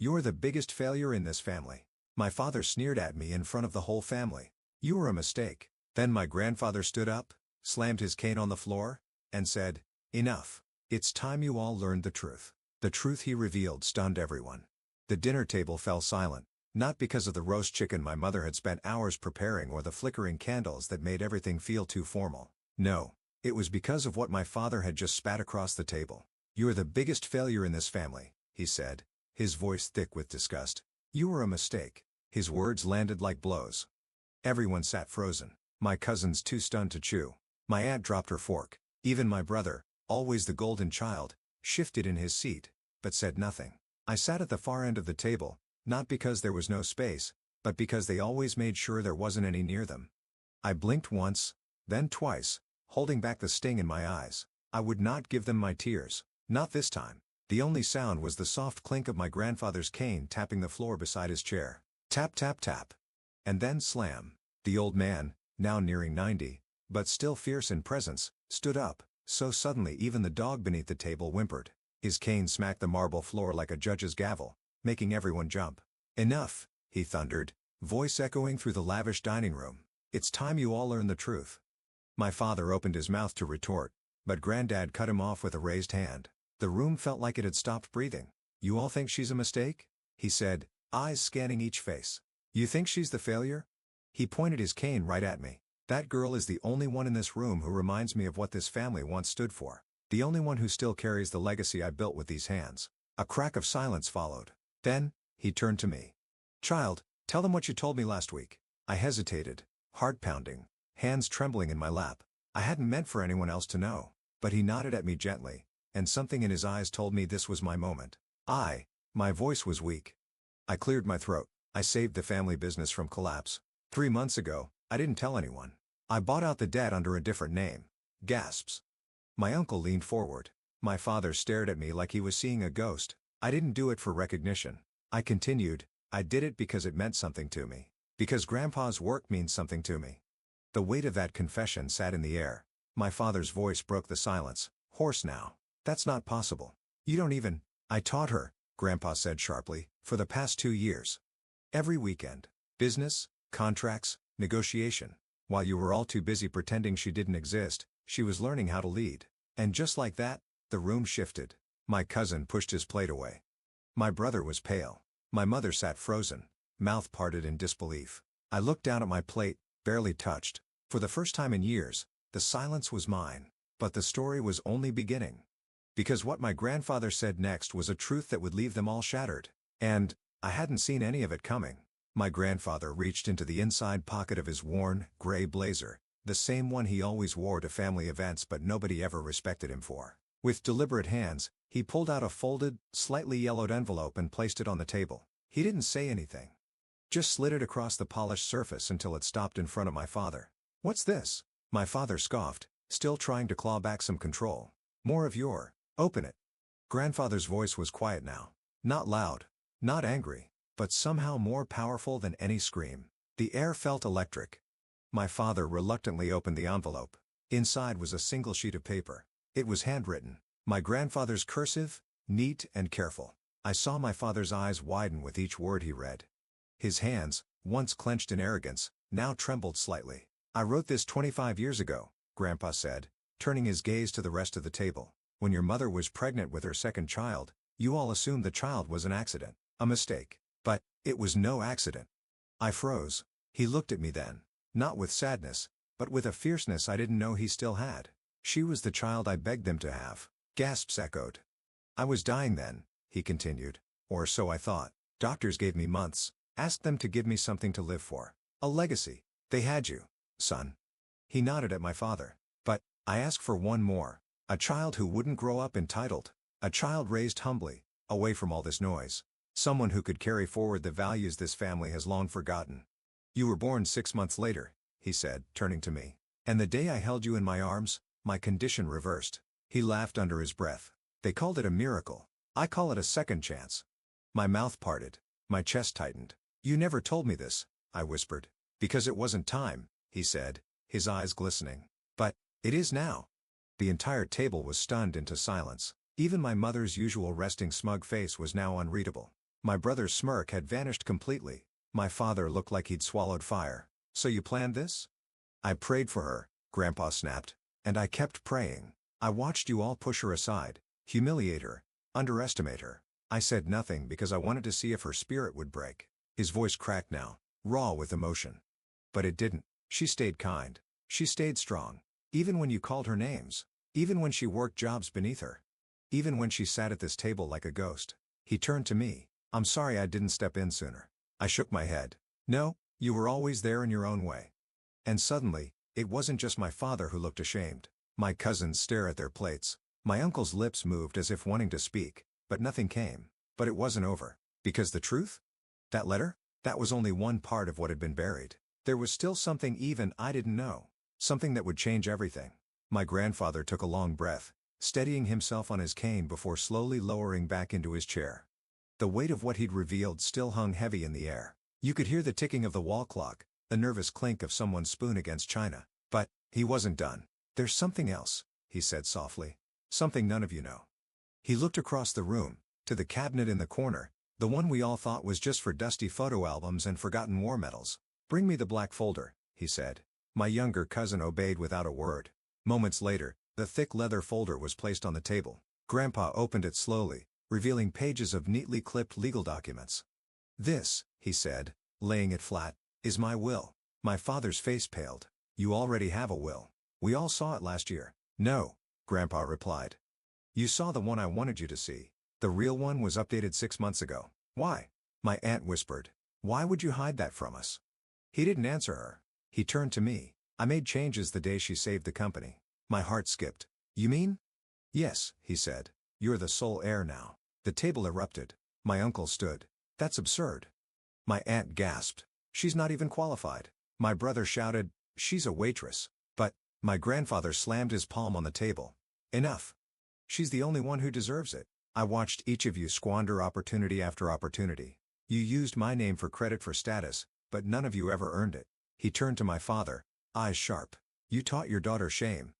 "You're the biggest failure in this family." My father sneered at me in front of the whole family. "You were a mistake." Then my grandfather stood up, slammed his cane on the floor, and said, "Enough. It's time you all learned the truth." The truth he revealed stunned everyone. The dinner table fell silent, not because of the roast chicken my mother had spent hours preparing or the flickering candles that made everything feel too formal. No, it was because of what my father had just spat across the table. "You're the biggest failure in this family," he said, his voice thick with disgust. "You were a mistake." His words landed like blows. Everyone sat frozen, my cousins too stunned to chew. My aunt dropped her fork. Even my brother, always the golden child, shifted in his seat, but said nothing. I sat at the far end of the table, not because there was no space, but because they always made sure there wasn't any near them. I blinked once, then twice, holding back the sting in my eyes. I would not give them my tears. Not this time. The only sound was the soft clink of my grandfather's cane tapping the floor beside his chair. Tap tap tap. And then slam. The old man, now nearing 90, but still fierce in presence, stood up, so suddenly even the dog beneath the table whimpered. His cane smacked the marble floor like a judge's gavel, making everyone jump. "Enough," he thundered, voice echoing through the lavish dining room. "It's time you all learn the truth." My father opened his mouth to retort, but Granddad cut him off with a raised hand. The room felt like it had stopped breathing. "You all think she's a mistake?" he said, eyes scanning each face. "You think she's the failure?" He pointed his cane right at me. "That girl is the only one in this room who reminds me of what this family once stood for. The only one who still carries the legacy I built with these hands." A crack of silence followed. Then, he turned to me. "Child, tell them what you told me last week." I hesitated, heart pounding, hands trembling in my lap. I hadn't meant for anyone else to know, but he nodded at me gently, and something in his eyes told me this was my moment. My voice was weak. I cleared my throat. "I saved the family business from collapse. 3 months ago, I didn't tell anyone. I bought out the debt under a different name." Gasps. My uncle leaned forward. My father stared at me like he was seeing a ghost. "I didn't do it for recognition," I continued. "I did it because it meant something to me. Because Grandpa's work means something to me." The weight of that confession sat in the air. My father's voice broke the silence, hoarse now. "That's not possible. You don't even—" "I taught her," Grandpa said sharply, "for the past 2 years. Every weekend. Business, contracts, negotiation. While you were all too busy pretending she didn't exist, she was learning how to lead." And just like that, the room shifted. My cousin pushed his plate away. My brother was pale. My mother sat frozen, mouth parted in disbelief. I looked down at my plate, barely touched. For the first time in years, the silence was mine. But the story was only beginning. Because what my grandfather said next was a truth that would leave them all shattered. And I hadn't seen any of it coming. My grandfather reached into the inside pocket of his worn, gray blazer, the same one he always wore to family events but nobody ever respected him for. With deliberate hands, he pulled out a folded, slightly yellowed envelope and placed it on the table. He didn't say anything. Just slid it across the polished surface until it stopped in front of my father. "What's this?" My father scoffed, still trying to claw back some control. "More of your—" "Open it." Grandfather's voice was quiet now. Not loud, not angry, but somehow more powerful than any scream. The air felt electric. My father reluctantly opened the envelope. Inside was a single sheet of paper. It was handwritten. My grandfather's cursive, neat and careful. I saw my father's eyes widen with each word he read. His hands, once clenched in arrogance, now trembled slightly. "I wrote this 25 years ago," Grandpa said, turning his gaze to the rest of the table. "When your mother was pregnant with her second child, you all assumed the child was an accident, a mistake. But it was no accident." I froze. He looked at me then, not with sadness, but with a fierceness I didn't know he still had. "She was the child I begged them to have." Gasps echoed. "I was dying then," he continued. "Or so I thought. Doctors gave me months, asked them to give me something to live for. A legacy. They had you, son." He nodded at my father. "But I asked for one more. A child who wouldn't grow up entitled. A child raised humbly, away from all this noise. Someone who could carry forward the values this family has long forgotten. You were born 6 months later," he said, turning to me. "And the day I held you in my arms, my condition reversed." He laughed under his breath. "They called it a miracle. I call it a second chance." My mouth parted. My chest tightened. "You never told me this," I whispered. "Because it wasn't time," he said, his eyes glistening. "But it is now." The entire table was stunned into silence. Even my mother's usual resting smug face was now unreadable. My brother's smirk had vanished completely. My father looked like he'd swallowed fire. So you planned this? I prayed for her, Grandpa snapped. And I kept praying. I watched you all push her aside, humiliate her, underestimate her. I said nothing because I wanted to see if her spirit would break. His voice cracked now, raw with emotion. But it didn't. She stayed kind. She stayed strong. Even when you called her names. Even when she worked jobs beneath her. Even when she sat at this table like a ghost. He turned to me. I'm sorry I didn't step in sooner. I shook my head. No, you were always there in your own way. And suddenly, it wasn't just my father who looked ashamed. My cousins stared at their plates. My uncle's lips moved as if wanting to speak, but nothing came. But it wasn't over. Because the truth? That letter? That was only one part of what had been buried. There was still something even I didn't know. Something that would change everything. My grandfather took a long breath, steadying himself on his cane before slowly lowering back into his chair. The weight of what he'd revealed still hung heavy in the air. You could hear the ticking of the wall clock, the nervous clink of someone's spoon against china. But he wasn't done. There's something else, he said softly. Something none of you know. He looked across the room, to the cabinet in the corner, the one we all thought was just for dusty photo albums and forgotten war medals. Bring me the black folder, he said. My younger cousin obeyed without a word. Moments later, the thick leather folder was placed on the table. Grandpa opened it slowly, revealing pages of neatly clipped legal documents. This, he said, laying it flat, is my will. My father's face paled. You already have a will. We all saw it last year. No, Grandpa replied. You saw the one I wanted you to see. The real one was updated 6 months ago. Why? My aunt whispered. Why would you hide that from us? He didn't answer her. He turned to me. I made changes the day she saved the company. My heart skipped. You mean? Yes, he said. You're the sole heir now. The table erupted. My uncle stood. That's absurd. My aunt gasped. She's not even qualified. My brother shouted, she's a waitress. But, my grandfather slammed his palm on the table. Enough. She's the only one who deserves it. I watched each of you squander opportunity after opportunity. You used my name for credit for status, but none of you ever earned it. He turned to my father, eyes sharp. You taught your daughter shame.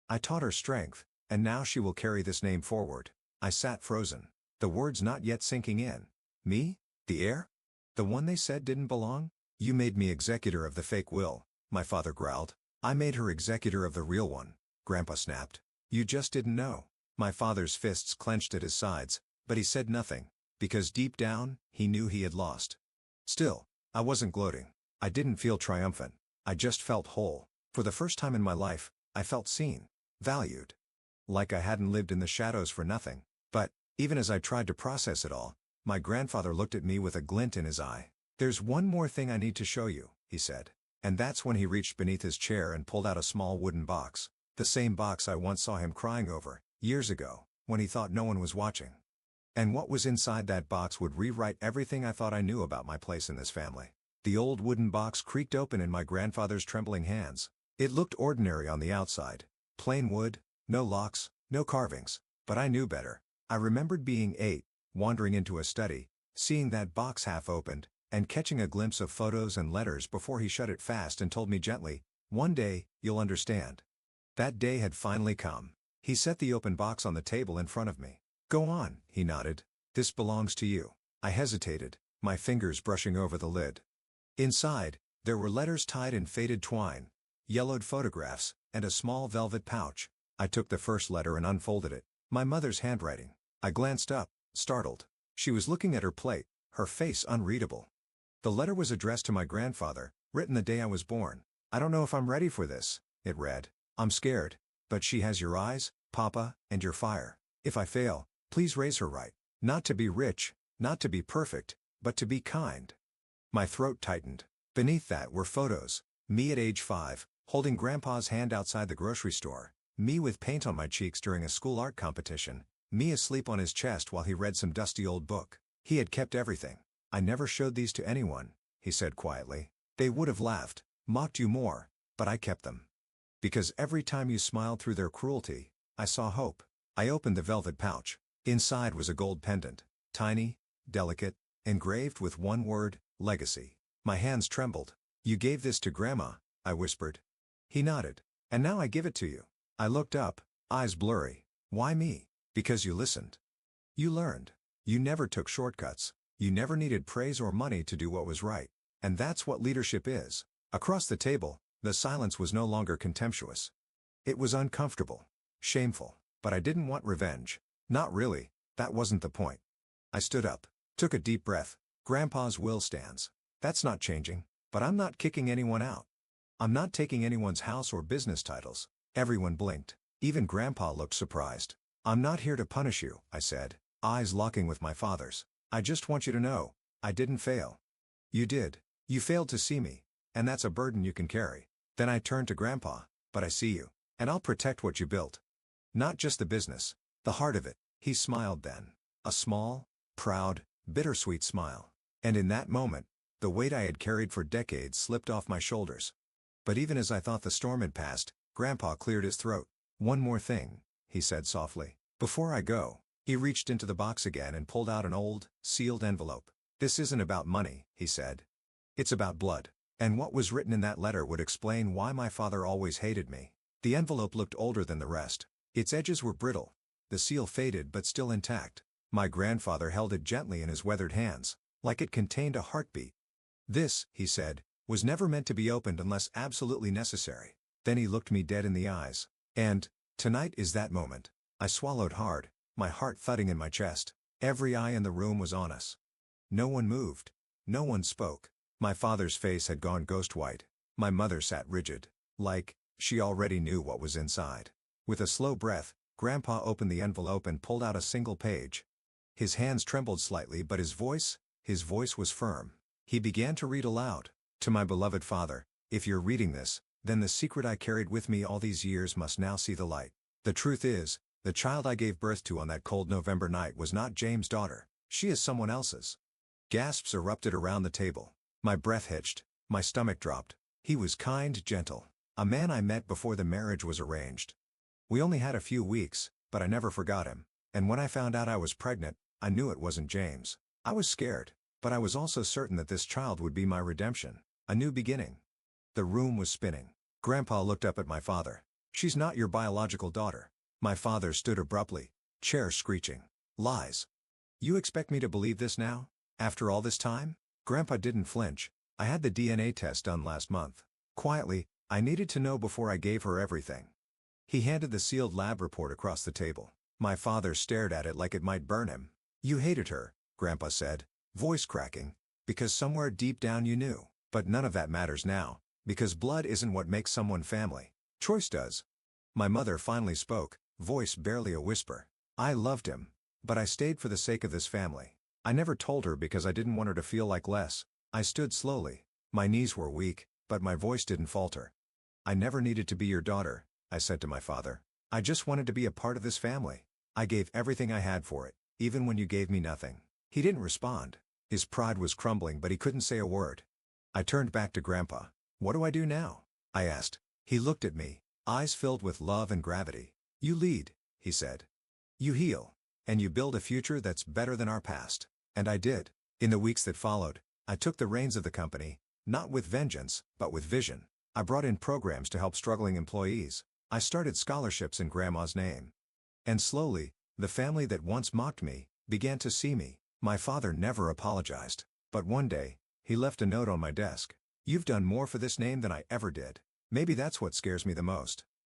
I taught her strength, and now she will carry this name forward. I sat frozen, the words not yet sinking in. Me? The heir? The one they said didn't belong? You made me executor of the fake will, my father growled. I made her executor of the real one, Grandpa snapped. You just didn't know. My father's fists clenched at his sides, but he said nothing, because deep down, he knew he had lost. Still, I wasn't gloating. I didn't feel triumphant. I just felt whole. For the first time in my life, I felt seen, valued. Like I hadn't lived in the shadows for nothing. But, even as I tried to process it all, my grandfather looked at me with a glint in his eye. There's one more thing I need to show you, he said. And that's when he reached beneath his chair and pulled out a small wooden box. The same box I once saw him crying over, years ago, when he thought no one was watching. And what was inside that box would rewrite everything I thought I knew about my place in this family. The old wooden box creaked open in my grandfather's trembling hands. It looked ordinary on the outside. Plain wood, no locks, no carvings. But I knew better. I remembered being 8, wandering into a study, seeing that box half opened, and catching a glimpse of photos and letters before he shut it fast and told me gently, one day, you'll understand. That day had finally come. He set the open box on the table in front of me. Go on, he nodded. This belongs to you. I hesitated, my fingers brushing over the lid. Inside, there were letters tied in faded twine, yellowed photographs, and a small velvet pouch. I took the first letter and unfolded it. My mother's handwriting. I glanced up, startled. She was looking at her plate, her face unreadable. The letter was addressed to my grandfather, written the day I was born. I don't know if I'm ready for this, it read. I'm scared, but she has your eyes, Papa, and your fire. If I fail, please raise her right. Not to be rich, not to be perfect, but to be kind. My throat tightened. Beneath that were photos. Me at age 5, holding Grandpa's hand outside the grocery store. Me with paint on my cheeks during a school art competition. Me asleep on his chest while he read some dusty old book. He had kept everything. I never showed these to anyone, he said quietly. They would have laughed, mocked you more, but I kept them. Because every time you smiled through their cruelty, I saw hope. I opened the velvet pouch. Inside was a gold pendant, tiny, delicate, engraved with one word, legacy. My hands trembled. You gave this to Grandma, I whispered. He nodded. And now I give it to you. I looked up, eyes blurry. Why me? Because you listened. You learned. You never took shortcuts. You never needed praise or money to do what was right. And that's what leadership is. Across the table, the silence was no longer contemptuous. It was uncomfortable. Shameful. But I didn't want revenge. Not really, that wasn't the point. I stood up. Took a deep breath. Grandpa's will stands. That's not changing. But I'm not kicking anyone out. I'm not taking anyone's house or business titles. Everyone blinked. Even Grandpa looked surprised. I'm not here to punish you, I said, eyes locking with my father's. I just want you to know, I didn't fail. You did. You failed to see me. And that's a burden you can carry. Then I turned to Grandpa, but I see you. And I'll protect what you built. Not just the business. The heart of it. He smiled then. A small, proud, bittersweet smile. And in that moment, the weight I had carried for decades slipped off my shoulders. But even as I thought the storm had passed, Grandpa cleared his throat. One more thing, he said softly. Before I go. He reached into the box again and pulled out an old, sealed envelope. This isn't about money, he said. It's about blood. And what was written in that letter would explain why my father always hated me. The envelope looked older than the rest. Its edges were brittle. The seal faded but still intact. My grandfather held it gently in his weathered hands, like it contained a heartbeat. This, he said, was never meant to be opened unless absolutely necessary. Then he looked me dead in the eyes. And, tonight is that moment. I swallowed hard, my heart thudding in my chest. Every eye in the room was on us. No one moved. No one spoke. My father's face had gone ghost white. My mother sat rigid, like she already knew what was inside. With a slow breath, Grandpa opened the envelope and pulled out a single page. His hands trembled slightly, but his voice was firm. He began to read aloud. To my beloved father, if you're reading this, then the secret I carried with me all these years must now see the light. The truth is, the child I gave birth to on that cold November night was not James' daughter. She is someone else's. Gasps erupted around the table. My breath hitched. My stomach dropped. He was kind, gentle. A man I met before the marriage was arranged. We only had a few weeks, but I never forgot him. And when I found out I was pregnant, I knew it wasn't James. I was scared, but I was also certain that this child would be my redemption. A new beginning. The room was spinning. Grandpa looked up at my father. She's not your biological daughter. My father stood abruptly, chair screeching. Lies. You expect me to believe this now? After all this time? Grandpa didn't flinch. I had the DNA test done last month. Quietly, I needed to know before I gave her everything. He handed the sealed lab report across the table. My father stared at it like it might burn him. You hated her, Grandpa said, voice cracking, because somewhere deep down you knew. But none of that matters now, because blood isn't what makes someone family. Choice does. My mother finally spoke, voice barely a whisper. I loved him, but I stayed for the sake of this family. I never told her because I didn't want her to feel like less. I stood slowly. My knees were weak, but my voice didn't falter. I never needed to be your daughter, I said to my father. I just wanted to be a part of this family. I gave everything I had for it, even when you gave me nothing. He didn't respond. His pride was crumbling, but he couldn't say a word. I turned back to Grandpa. What do I do now? I asked. He looked at me, eyes filled with love and gravity. You lead, he said. You heal. And you build a future that's better than our past. And I did. In the weeks that followed, I took the reins of the company, not with vengeance, but with vision. I brought in programs to help struggling employees. I started scholarships in Grandma's name. And slowly, the family that once mocked me began to see me. My father never apologized. But one day, he left a note on my desk. You've done more for this name than I ever did. Maybe that's what scares me the most.